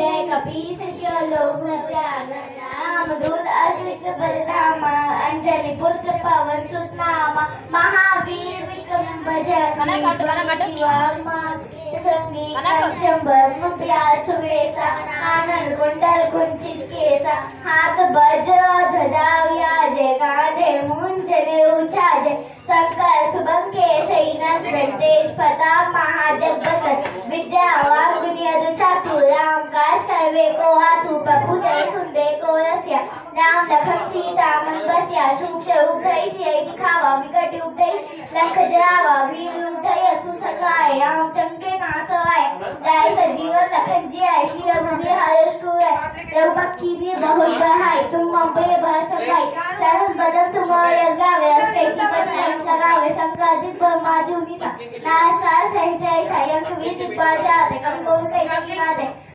जय कपीस लोक नाम दूत अश्वित बलरामा अंजलि पुत्र पवन सुत नामा महावीर विक्रम भजन संगी कंचंबर मुद्रा सुरेसा आनंद कुंडल कुंचित केसा हाथ वज्र ध्वजा व्याजे कांधे मुंजने उछाजे शंकर सुबंके सैनस वेंकटेश प्रताप महाजगत विद्यावान गुणियदु चातुर राम काज करवे को हाथु प्रभु जय सुनबे को रसिया राम लखन सीता मन बसिया सूक्ष्म उपधई सिय दिखावा विकट उपधई लख जावा वीर उपधई असु सखाय राम चंके नासवाय गाय सजीवन लखन जियाय श्री रघुवीर हर्ष कुवै रघुपति भी बहुत बहाई तुम अम्बे बह सखाई सरस बदन तुम्हारे गावे अस्कैती पति लगावे संकादित ब्रह्मादि उनिसा नासा सहित ऐसा यंग वीर दिग्बाजा दे कभी कोई कहीं ना दे